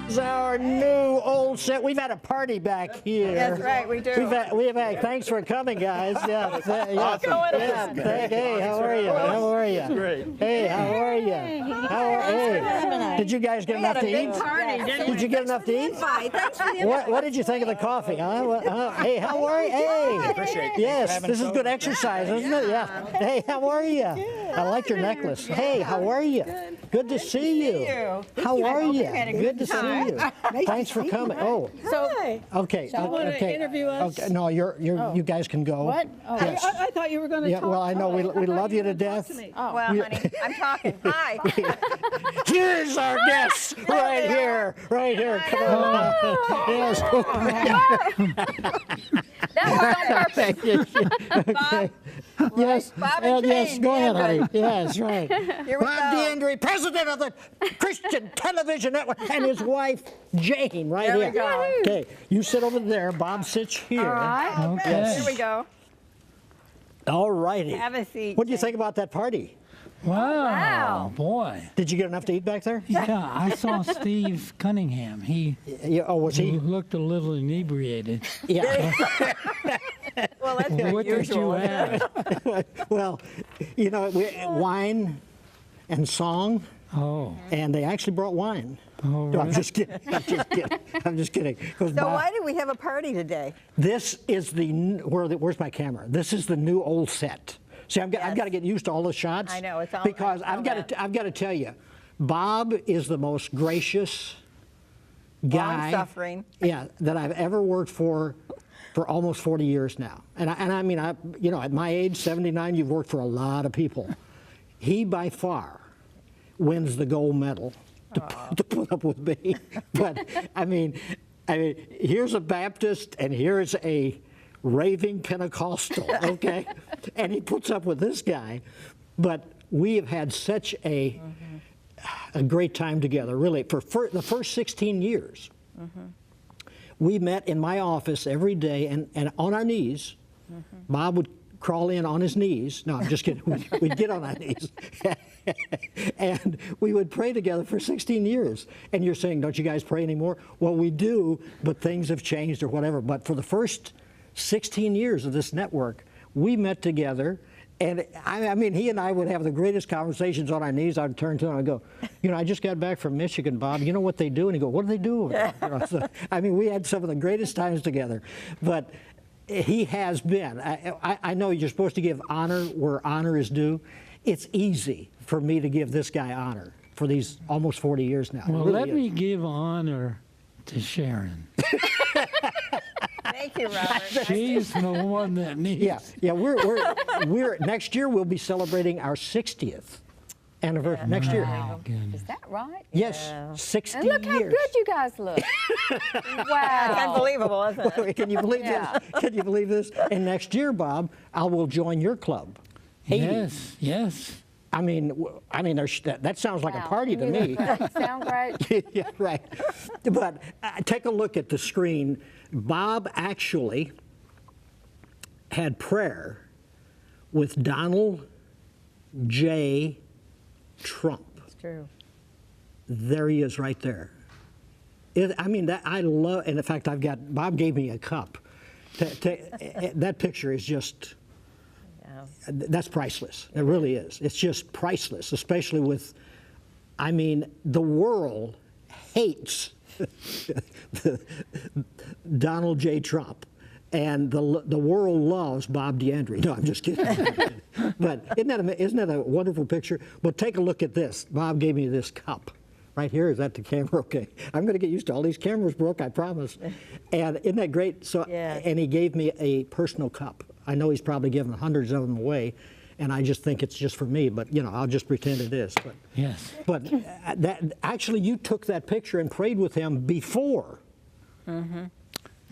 This is our new old set. We've had a party back here. That's right, we do. We've had. Thanks for coming, guys. Yeah, Awesome. Hey, how are you? How are you? Great. Hey, how are you? Hey. Did you guys get enough to eat? Did you get enough to eat? Thanks for the What did you think of the coffee? Hey, how are you? Hey. Appreciate it. Yes, this is good exercise, isn't it? Yeah. Hey, how are you? I like your necklace. Hey, how are you? Good to see you. How are you? Good to see you. Thanks for coming. Oh, So, okay. you want to interview us? Okay, no, you guys can go. What? Oh, Yes. I thought you were going to Yeah, talk. well, I know we love you to death. Oh. Well, honey, I'm talking. Hi. Here's our guest right here. Come on. Yes. That was on purpose. Okay. Yes. Bob and Yes. Jane, Go ahead, honey. Deandre. Yes, right. Here we Bob go. Deandre, president of the Christian Television Network, and his wife Jane, right There we here. go. Okay, you sit over there. Bob sits here. All right. Okay. Here we go. All righty. Have a seat. What do you think about that party? Wow, boy. Did you get enough to eat back there? Yeah, I saw Steve Cunningham. He Yeah, oh, was he? looked a little inebriated. Yeah. Well, that's What did you unusual. have? Well, wine and song, Oh, and they actually brought wine. oh, No, I'm really? just kidding. I'm just kidding. 'Cause So Bob- why do we have a party today? This is where's my camera? This is the new old set. See, I've got to get used to all the shots. I know, it's all- because I know I've got to tell you, Bob is the most gracious guy. Long-suffering. Yeah, that I've ever worked for almost 40 years now. And I mean, at my age, 79, you've worked for a lot of people. He by far wins the gold medal to put up with me. But I mean, here's a Baptist and here's a raving Pentecostal, okay? And he puts up with this guy. But we have had such a great time together, really, for the first 16 years. We met in my office every day and on our knees. Bob would crawl in on his knees. No, I'm just kidding. We'd get on our knees. And we would pray together for 16 years. And you're saying, don't you guys pray anymore? Well, we do, but things have changed or whatever. But for the first 16 years of this network, we met together. And I mean, he and I would have the greatest conversations on our knees. I'd turn to him and I'd go, I just got back from Michigan, Bob. You know what they do? And he'd go, what do they do over there? So, I mean, we had some of the greatest times together. But he has been. I know you're supposed to give honor where honor is due. It's easy for me to give this guy honor for these almost 40 years now. Well, It really let is. me give honor to Sharon. Thank you, Robert. She's the one that needs. Yeah. We're next year we'll be celebrating our 60th anniversary. Next year. Oh, goodness. Is that right? Yes, 60 And look how years. good you guys look. It's Wow. unbelievable, isn't it? Can you believe Yeah. this? Can you believe this? And next year, Bob, I will join your club. 80. Yes, yes. I mean, that sounds like a Wow. party to You me. look great. Sound great. Yeah, right. But take a look at the screen. Bob actually had prayer with Donald J. Trump. It's true. There he is right there. I love, and in fact, Bob gave me a cup. That picture is just, that's priceless. It really is. It's just priceless, especially with, the world hates Donald J. Trump. And the world loves Bob Deandre. No, I'm just kidding. But isn't that a wonderful picture? But take a look at this. Bob gave me this cup. Right here, is that the camera? Okay. I'm going to get used to all these cameras, Brooke, I promise. And isn't that great? So, Yeah. And he gave me a personal cup. I know he's probably given hundreds of them away, and I just think it's just for me, but I'll just pretend it is. But Yes. But actually, you took that picture and prayed with him before. A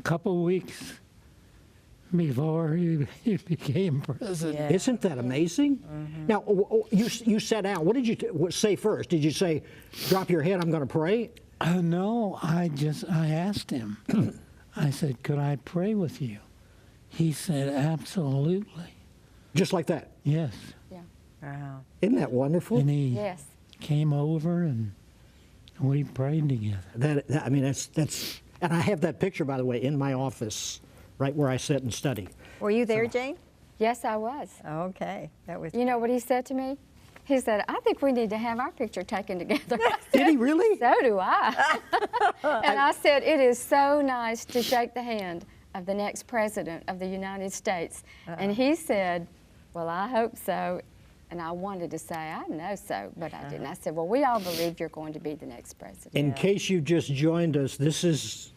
couple weeks before he became president. Yeah. Isn't that amazing? Now, you sat down. What did you say first? Did you say, drop your head, I'm going to pray? No, I asked him. I said, could I pray with you? He said, absolutely. Just like that. Yes. Wow. Isn't that wonderful? And he Yes. came over and We prayed together. I mean, that's, and I have that picture, by the way, in my office, right where I sit and study. Were you there, Jane? Yes, I was. Okay, that was. You know what he said to me? He said, I think we need to have our picture taken together. I Did said, he really? So do I. And I said, it is so nice to shake the hand of the next president of the United States. And he said, well, I hope so. And I wanted to say, I know so, but I didn't. I said, well, we all believe you're going to be the next president. In case you just joined us, this is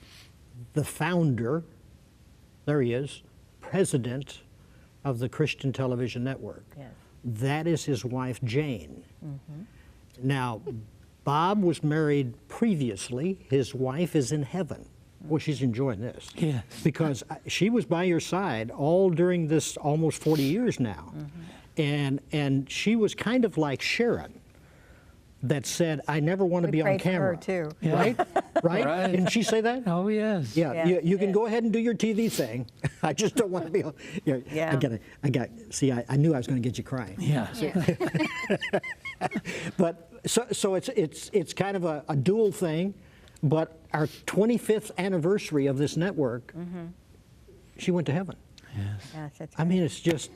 the founder, there he is, president of the Christian Television Network. Yes. That is his wife, Jane. Now, Bob was married previously. His wife is in heaven. Well, she's enjoying this. Yes. Because she was by your side all during this almost 40 years now. And she was kind of like Sharron that said, I never want to We be on prayed for camera. her, too. Yeah. Right? Right? Right. Didn't she say that? Oh, yes. Yeah, Yeah, you can yeah. go ahead and do your TV thing. I just don't want to be on. Yeah. See, I knew I was going to get you crying. Yes. Yeah. But so it's kind of a dual thing, but our 25th anniversary of this network, she went to heaven. Yes, that's I mean, it's just,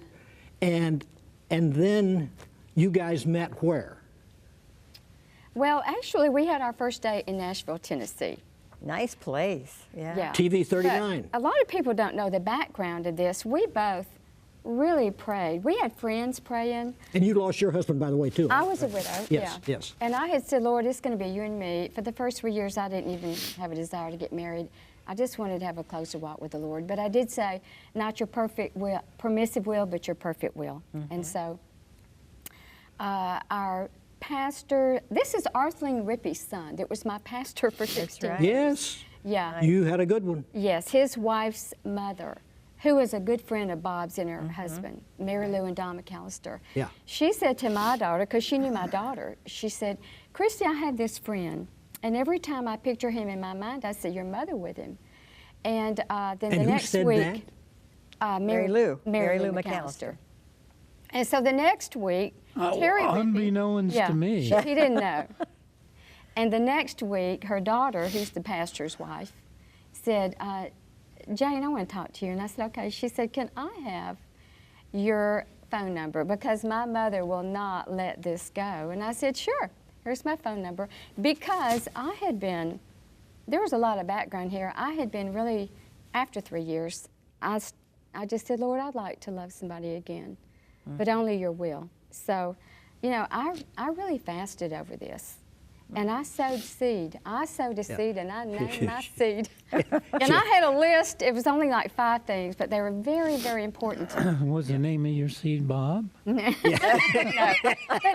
and then you guys met where? Well, actually, we had our first date in Nashville, Tennessee. nice place. Yeah. Yeah. TV 39. But a lot of people don't know the background of this. We both really prayed. We had friends praying. And you lost your husband, by the way, too. I right? was a widow. Yes, yeah. yes. And I had said, Lord, it's going to be you and me. For the first 3 years, I didn't even have a desire to get married. I just wanted to have a closer walk with the Lord. But I did say, not your perfect will, permissive will, but your perfect will. And so our pastor, this is Arthling Rippey's son. That was my pastor for 16 right. years. Yes. Yeah. You had a good one. Yes, his wife's mother, who was a good friend of Bob's and her husband, Mary Lou and Don McAllister. Yeah. She said to my daughter, because she knew my daughter, she said, Christy, I have this friend, and every time I picture him in my mind, I see your mother with him. And then And the who next said week, Mary Lou. Mary Lou McAllister. And so the next week, Terry Rippey- Unbeknownst to me. he didn't know. And the next week, her daughter, who's the pastor's wife, said, Jane, I want to talk to you. And I said, okay. She said, can I have your phone number? Because my mother will not let this go. And I said, sure, here's my phone number. Because I had been, there was a lot of background here. I had been really, after 3 years, I just said, Lord, I'd like to love somebody again, but only your will. So, you know, I really fasted over this. And I sowed seed. I sowed a seed, and I named my seed. And I had a list. It was only like 5 things, but they were very, very important to me. Was the name of your seed Bob? But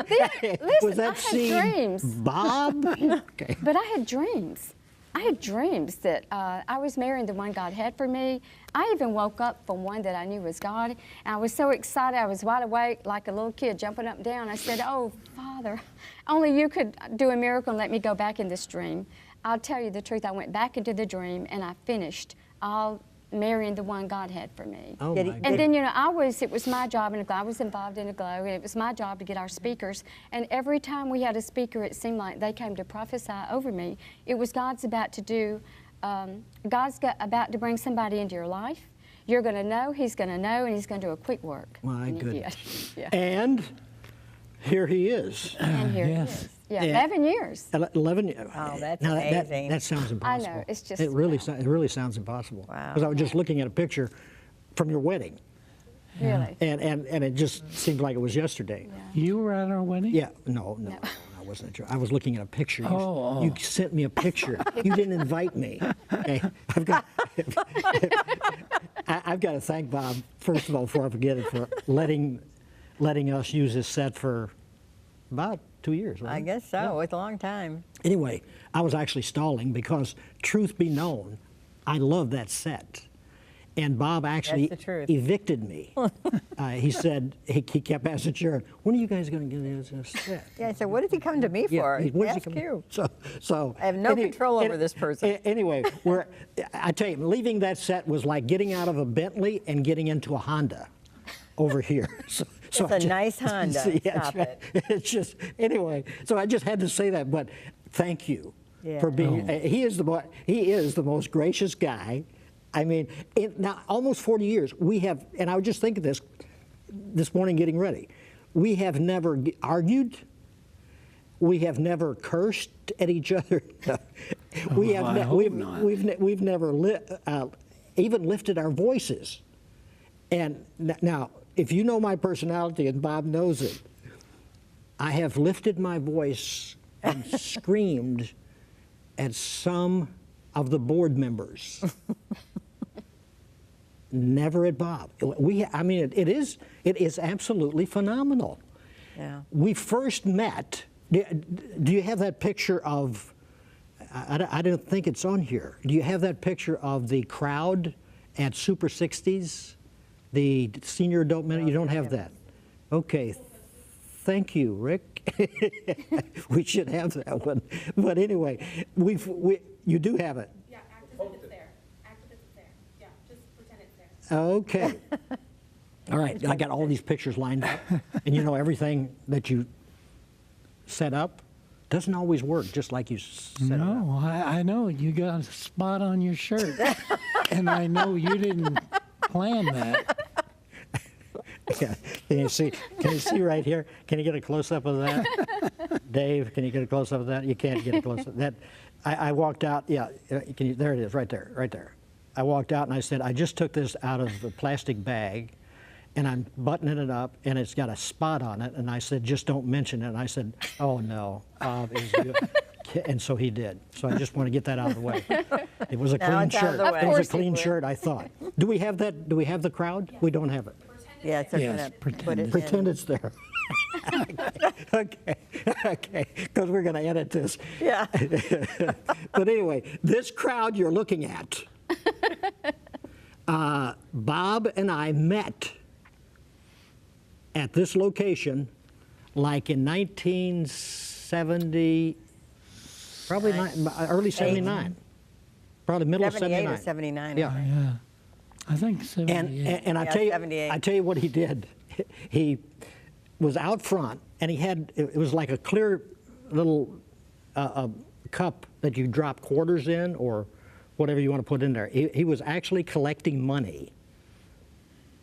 then, listen, Was that I had scene dreams. Bob? Okay. But I had dreams. I had dreams that I was marrying the one God had for me. I even woke up from one that I knew was God. And I was so excited. I was wide awake like a little kid jumping up and down. I said, oh, Father, only you could do a miracle and let me go back in this dream. I'll tell you the truth. I went back into the dream and I finished all marrying the one God had for me. Oh, Did my he- goodness. And then, you know, it was my job, and I was involved in a glow, and it was my job to get our speakers. And every time we had a speaker, it seemed like they came to prophesy over me. It was God's about to do, about to bring somebody into your life. You're going to know, He's going to know, and He's going to do a quick work. My And He did. goodness. Yeah. And here he is. And here Yes. He is. Yeah, Yeah. 11 years. 11 years. Oh, that's Now, amazing. That sounds impossible. I know, it's just, It really, wow. it really sounds impossible. Wow. Because I was just looking at a picture from your wedding, Really. and it just seemed like it was yesterday. You were at our wedding? Yeah, no, I wasn't. I was looking at a picture. You Oh. sent me a picture. You didn't invite me. Okay, I've got to thank Bob first of all, before I forget it, for letting us use his set for about 2 years. Right? I guess so. It's a long time. Anyway, I was actually stalling because, truth be known, I love that set. And Bob actually That's the truth. evicted me. He said, he kept asking Sharron, when are you guys going to get this set? Yeah, so what does he come to me for? where's he Ask coming- you. So I have no control over this person. Anyway, I tell you, leaving that set was like getting out of a Bentley and getting into a Honda over here. So It's a nice Honda. Yeah, Stop it. It's just, anyway, so I just had to say that. But thank you Yeah. for being. He is the most gracious guy. I mean, now almost 40 years we have, and I was just thinking this morning getting ready. We have never argued. We have never cursed at each other. We've never even lifted our voices. And now, if you know my personality, and Bob knows it, I have lifted my voice and screamed at some of the board members. Never at Bob. I mean, it is absolutely phenomenal. Yeah. We first met. Do you have that picture of? I don't think it's on here. Do you have that picture of the crowd at Super 60s, the senior adult minute? You don't have that. Okay. Thank you, Rick. We should have that one. But anyway, you do have it. Yeah, act as if it's there. Act as if it's there. Yeah, just pretend it's there. Okay. All right, I got all these pictures lined up, and you know everything that you set up doesn't always work just like you set it up. No, I know. You got a spot on your shirt. And I know you didn't plan that. Yeah. Can you see right here? Can you get a close-up of that? Dave, can you get a close-up of that? You can't get a close-up. That I walked out, yeah, there it is, right there. I walked out and I said, I just took this out of the plastic bag and I'm buttoning it up and it's got a spot on it, and I said, just don't mention it. And I said, oh no, Bob is good. And so he did. So I just want to get that out of the way. It was a Now clean it's out of shirt. the way. It Of was course a clean it shirt, I thought. Do we have that? Do we have the crowd? We don't have it. Yeah, it's okay. Yes, Put it Pretend in. it's there. Okay, because we're going to edit this. Yeah. But anyway, this crowd you're looking at, Bob and I met at this location like in 1970, probably early 79, probably middle of 78 or 79. 79. Yeah. Yeah. I think 78. And I Yeah, tell you, 78. I tell you what he did. He was out front, and he had, it was like a clear little cup that you drop quarters in or whatever you want to put in there. He was actually collecting money.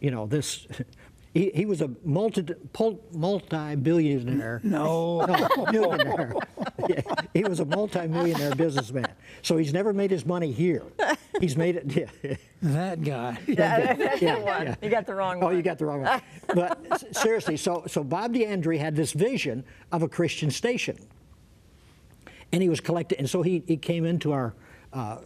You know, this. He was a multi-billionaire. No. Millionaire. Yeah, he was a multi-millionaire businessman. So he's never made his money here. He's made it. Yeah. That guy. Yeah, that's the one. yeah. You got the wrong Oh, one. you got the wrong one. But seriously, so Bob DeAndre had this vision of a Christian station. And he was collecting, and so he came into our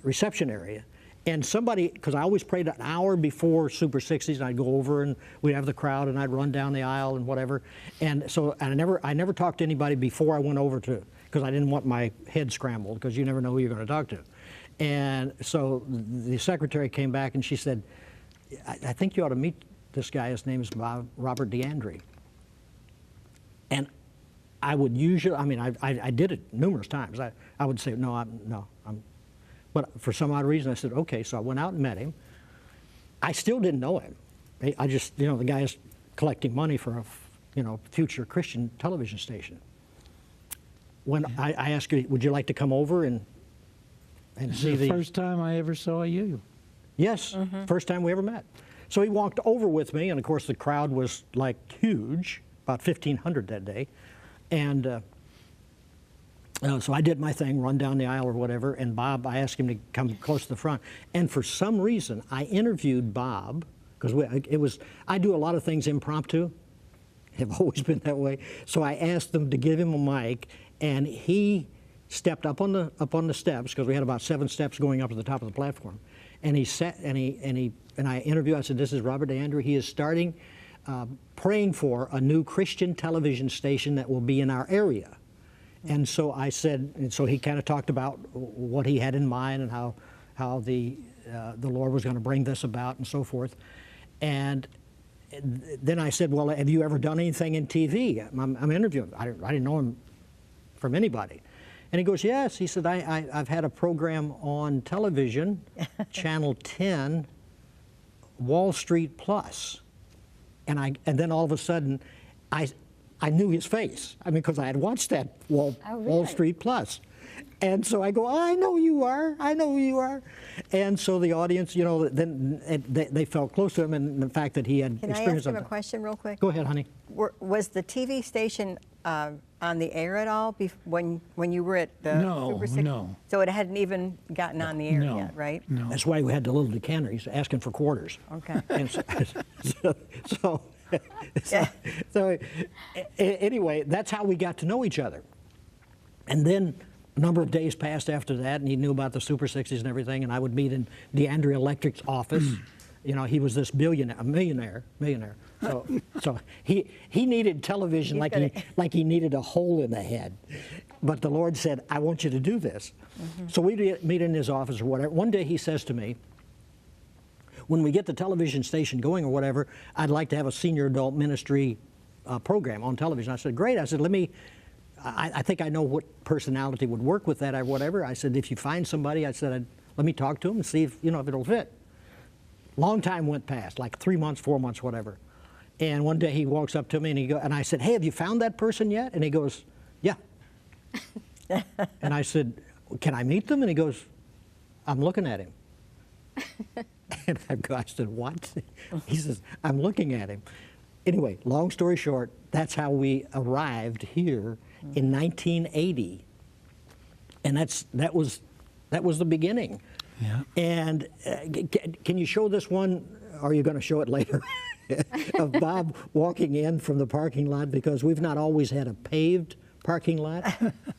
reception area. And somebody, because I always prayed an hour before Super 60s, and I'd go over and we'd have the crowd and I'd run down the aisle and whatever. And so I never talked to anybody before I went over to, because I didn't want my head scrambled, because you never know who you're going to talk to. And so the secretary came back and she said, I think you ought to meet this guy. His name is Robert DeAndre. And I would usually, I mean, I did it numerous times. I would say, no, but for some odd reason I said, okay, so I went out and met him. I still didn't know him. I just, you know, the guy is collecting money for a, future Christian television station. When I asked her, would you like to come over and see The first time I ever saw you. Yes, first time we ever met. So he walked over with me, and of course the crowd was like huge, about 1,500 that day. And so I did my thing, run down the aisle or whatever, and Bob, I asked him to come close to the front. And for some reason, I interviewed Bob, because I do a lot of things impromptu. Have always been that way. So I asked them to give him a mic, and he stepped up on the steps, because we had about 7 steps going up to the top of the platform. And he sat, and I interviewed, I said, this is Robert DeAndre. He is starting, praying for a new Christian television station that will be in our area. And so I said, and so he kind of talked about what he had in mind and how the Lord was going to bring this about and so forth. And then I said, well, have you ever done anything in TV? I'm interviewing. I didn't know him from anybody. And he goes, yes. He said, I've had a program on television, Channel 10, Wall Street Plus. And then all of a sudden, I knew his face. I mean, because I had watched that Wall Street Plus. And so I go, I know you are. I know who you are. And so the audience, you know, then they felt close to him, and the fact that he had Can I experience ask him of a that. question real quick? Go ahead, honey. Was the TV station on the air at all when you were at the No, Super 60? no. So it hadn't even gotten on the air No, yet, right? no. That's why we had the little decanter. He's asking for quarters. Okay. And so anyway, that's how we got to know each other. And then a number of days passed after that, and he knew about the Super 60s and everything, and I would meet in DeAndre Electric's office. You know, he was this millionaire. So he needed television like he needed a hole in the head. But the Lord said, I want you to do this. So we meet in his office or whatever. One day he says to me, when we get the television station going or whatever, I'd like to have a senior adult ministry program on television. I said, great. I said, I think I know what personality would work with that or whatever. I said, if you find somebody, I said, let me talk to him and see if it'll fit. Long time went past, like 3 months, 4 months, whatever. And one day he walks up to me and I said, hey, have you found that person yet? And he goes, yeah. And I said, can I meet them? And he goes, I'm looking at him. And I said, what? He says, I'm looking at him. Anyway, long story short, that's how we arrived here in 1980. And that was the beginning. Yeah. And can you show this one, or are you going to show it later, of Bob walking in from the parking lot, because we've not always had a paved parking lot.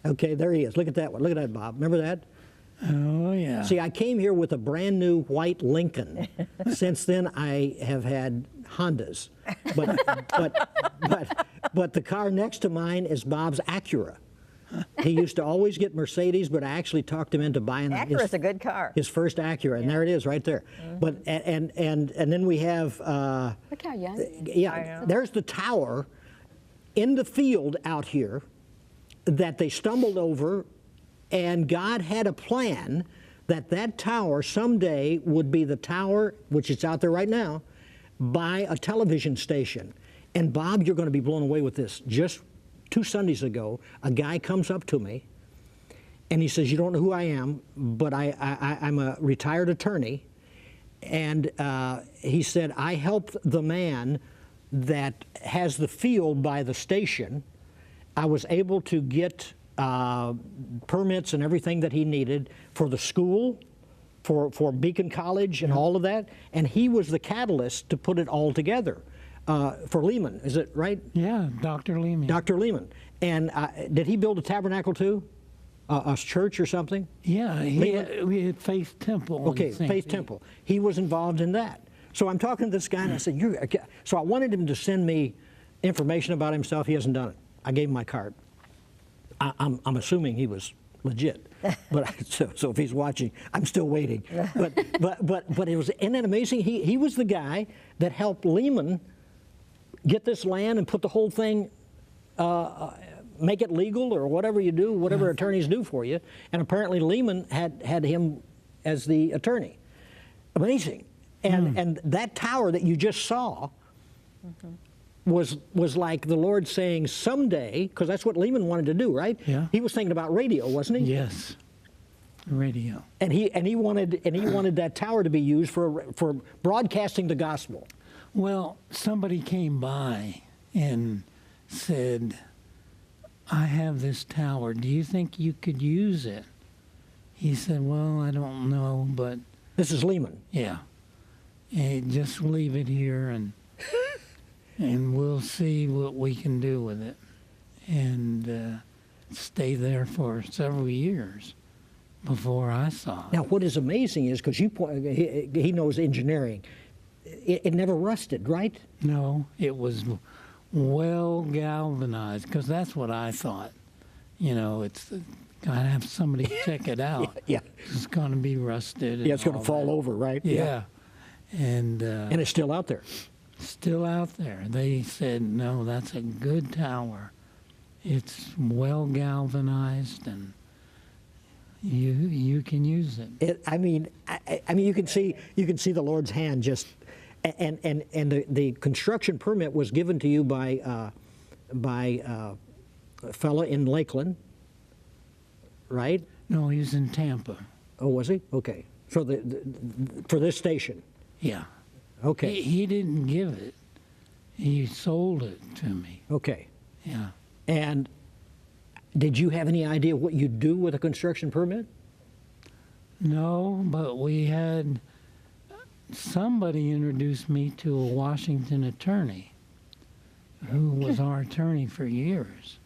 Okay, there he is. Look at that one. Look at that, Bob. Remember that? Oh, yeah. See, I came here with a brand new white Lincoln. Since then, I have had Hondas. But the car next to mine is Bob's Acura. He used to always get Mercedes, but I actually talked him into buying Acura's a good car. his first Acura, and there it is right there. But and then we have Look how young. yeah, there's the tower in the field out here that they stumbled over, and God had a plan that tower someday would be the tower, which is out there right now, by a television station. And Bob, you're going to be blown away with this. Just 2 Sundays ago, a guy comes up to me, and he says, you don't know who I am, but I'm a retired attorney. And he said, I helped the man that has the field by the station. I was able to get permits and everything that he needed for the school, for Beacon College and all of that. And he was the catalyst to put it all together. For Lehman, is it right? Yeah, Dr. Lehman. Dr. Lehman. And did he build a tabernacle too? A church or something? Yeah, we had Faith Temple. in Okay, St. Faith Pete. Temple. He was involved in that. So I'm talking to this guy, and I said, so I wanted him to send me information about himself. He hasn't done it. I gave him my card. I'm assuming he was legit, but so if he's watching, I'm still waiting. But it was, isn't that amazing? He was the guy that helped Lehman get this land and put the whole thing, make it legal or whatever you do, whatever attorneys do for you. And apparently Lehman had him as the attorney. Amazing. And that tower that you just saw was like the Lord saying someday, because that's what Lehman wanted to do, right? Yeah. He was thinking about radio, wasn't he? Yes, radio. And he wanted that tower to be used for broadcasting the gospel. Well, somebody came by and said, I have this tower. Do you think you could use it? He said, well, I don't know, but This is Lehman. yeah. And just leave it here and we'll see what we can do with it. And stay there for several years before I saw it. Now, what is amazing is, because he knows engineering, it never rusted, right? No, it was well galvanized, because that's what I thought. You know, it's gotta have somebody check it out. Yeah. It's gonna be rusted. Yeah, it's going and to all fall that. over, right? Yeah. And And it's still out there. still out there. They said, no, that's a good tower. It's well galvanized, and you can use it. I mean, you can see the Lord's hand just, and the construction permit was given to you by a fella in Lakeland, right? No, he was in Tampa. Oh, was he? Okay. So for this station. Yeah. Okay. He didn't give it. He sold it to me. Okay. Yeah. And did you have any idea what you'd do with a construction permit? No, but we had somebody introduced me to a Washington attorney who was our attorney for years.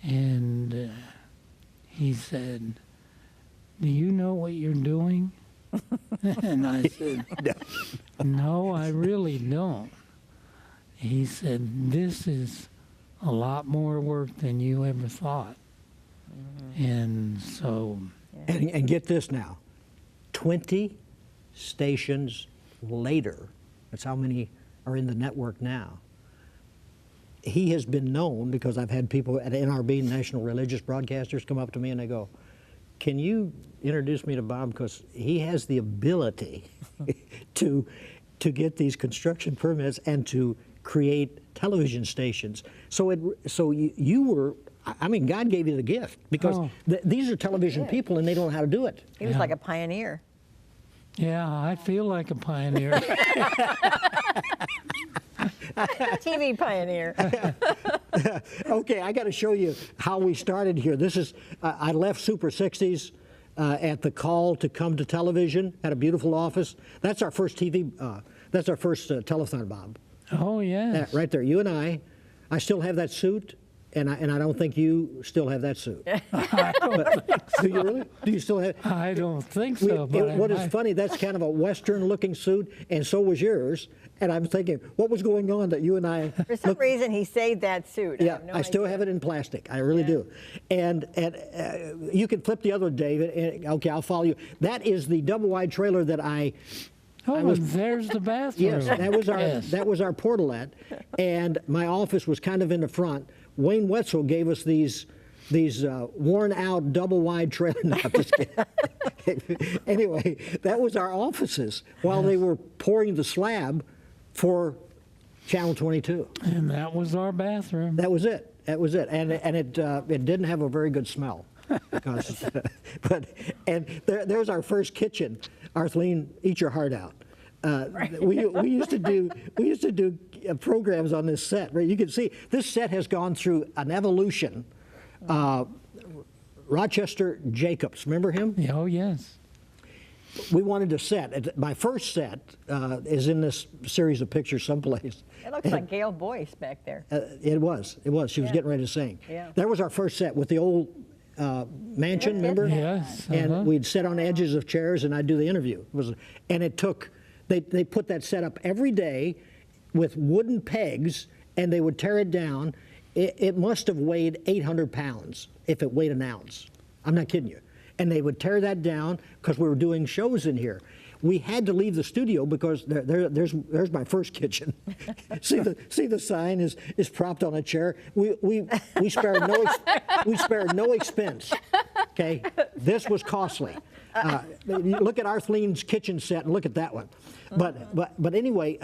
And he said, "Do you know what you're doing?" And I said, "No, I really don't." He said, "This is a lot more work than you ever thought." And so... And get this now, 20 stations later, that's how many are in the network now. He has been known, because I've had people at NRB, National Religious Broadcasters, come up to me and they go, "Can you introduce me to Bob? Because he has the ability to get these construction permits and to create television stations." So you were, I mean, God gave you the gift, because these are television people and they don't know how to do it. He was like a pioneer. Yeah, I feel like a pioneer. TV pioneer. Okay, I got to show you how we started here. This is, I left Super 60s at the call to come to television, had a beautiful office. That's our first TV, that's our first telethon, Bob. Oh, yes. Right there, you and I still have that suit, and I don't think you still have that suit. Do you really? Do you still have? I don't think so. But What is funny, that's kind of a Western-looking suit, and so was yours. And I'm thinking, what was going on that you and I? For some reason, he saved that suit. Yeah, have no I still idea. have it in plastic. I really do. And you can flip the other, David. Okay, I'll follow you. That is the double-wide trailer that I Oh, there's the bathroom. Yes, that was our portalette, and my office was kind of in the front. Wayne Wetzel gave us these worn-out double-wide trailer. No, I'm just kidding. Anyway, that was our offices while they were pouring the slab for Channel 22. And that was our bathroom. That was it. That was it, and it didn't have a very good smell. Because, there's our first kitchen. Arthleen, eat your heart out. We used to do programs on this set. Right? You can see this set has gone through an evolution. Rochester Jacobs, remember him? Oh, yes. We wanted a set. My first set is in this series of pictures someplace. It looks like Gail Boyce back there. It was. She was getting ready to sing. Yeah. That was our first set with the old mansion, remember? Yes. And we'd sit on edges of chairs and I'd do the interview. They put that set up every day with wooden pegs, and they would tear it down. It must have weighed 800 pounds if it weighed an ounce. I'm not kidding you. And they would tear that down because we were doing shows in here. We had to leave the studio because there's my first kitchen. see the sign is propped on a chair. We spared no expense. Okay, this was costly. Look at Arthleen's kitchen set and look at that one. But anyway,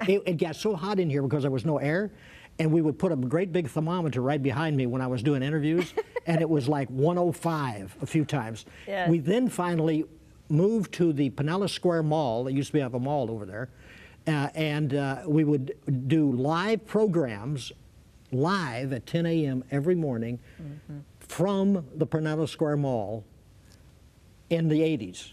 it got so hot in here because there was no air. And we would put a great big thermometer right behind me when I was doing interviews, and it was like 105 a few times. Yes. We then finally moved to the Pinellas Square Mall. There used to be a mall over there. And we would do live programs, live at 10 a.m. every morning from the Pinellas Square Mall in the 80s.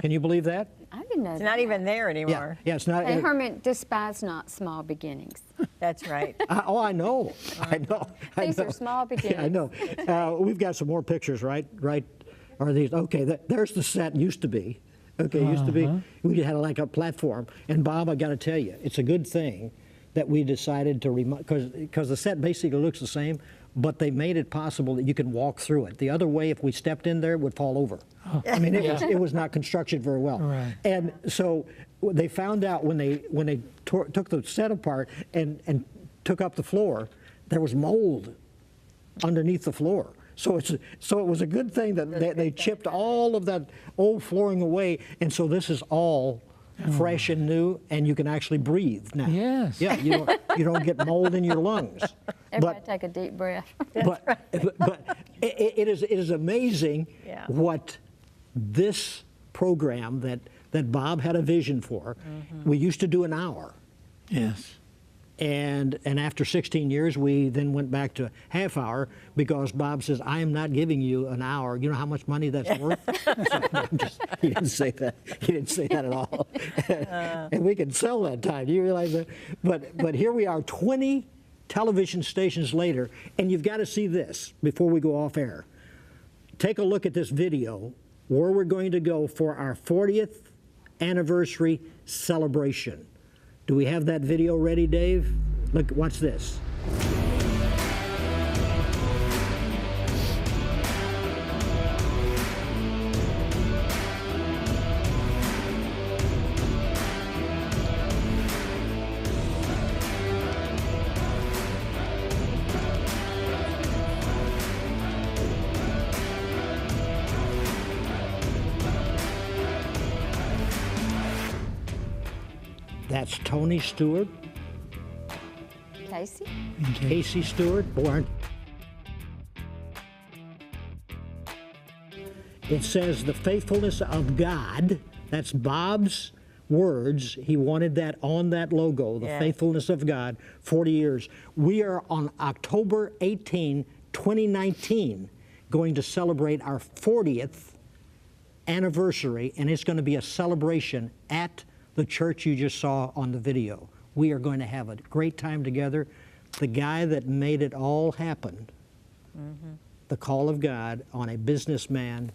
Can you believe that? I didn't know It's that. not even there anymore. Yeah, it's not. Hey, Herman, despise not small beginnings. That's right. I know. These are small beginnings. Yeah, I know. We've got some more pictures, right? Are these? Okay, there's the set used to be. Okay, used to be. We had like a platform. And Bob, I got to tell you, it's a good thing that we decided to because the set basically looks the same, but they made it possible that you can walk through it. The other way, if we stepped in there, it would fall over. I mean, it was not constructed very well. Right. And so they found out when they took the set apart and took up the floor, there was mold underneath the floor. So it was a good thing that they chipped all of that old flooring away, and so this is all fresh and new, and you can actually breathe now. Yes. Yeah, you don't get mold in your lungs. Everybody take a deep breath. But It is amazing Yeah. what this program that Bob had a vision for. We used to do an hour. Yes. And after 16 years, we then went back to half hour because Bob says, I am not giving you an hour. You know how much money that's worth? He didn't say that. He didn't say that at all. And we could sell that time. Do you realize that? But here we are 20 television stations later, and you've got to see this before we go off air. Take a look at this video where we're going to go for our 40th anniversary celebration. Do we have that video ready, Dave? Look, watch this. That's Tony Stewart, Casey? Casey Stewart, born. It says the faithfulness of God. That's Bob's words. He wanted that on that logo, the Yeah. faithfulness of God, 40 years. We are on October 18, 2019, going to celebrate our 40th anniversary, and it's going to be a celebration at the church you just saw on the video. We are going to have a great time together. The guy that made it all happen, the call of God on a businessman,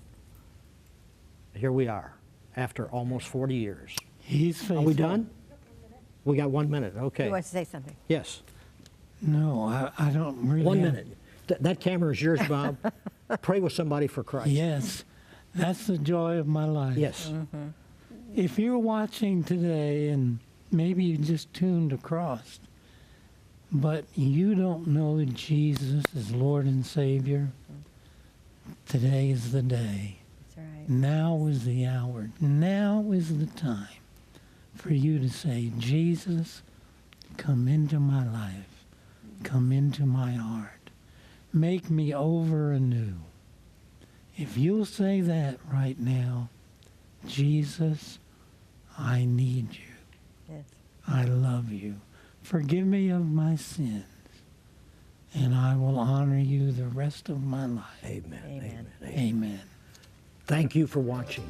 here we are after almost 40 years. He's faithful. Are we done? We got 1 minute, okay. He wants to say something. Yes, No, I don't really. 1 have- minute. That camera is yours, Bob. Pray with somebody for Christ. Yes, that's the joy of my life. Yes. If you're watching today and maybe you just tuned across, but you don't know Jesus as Lord and Savior, today is the day. That's right. Now is the hour. Now is the time for you to say, Jesus, come into my life. Come into my heart. Make me over anew. If you'll say that right now, Jesus, I need you. Yes. I love you. Forgive me of my sins, and I will honor you the rest of my life. Amen. Amen. Amen. Amen. Thank you for watching.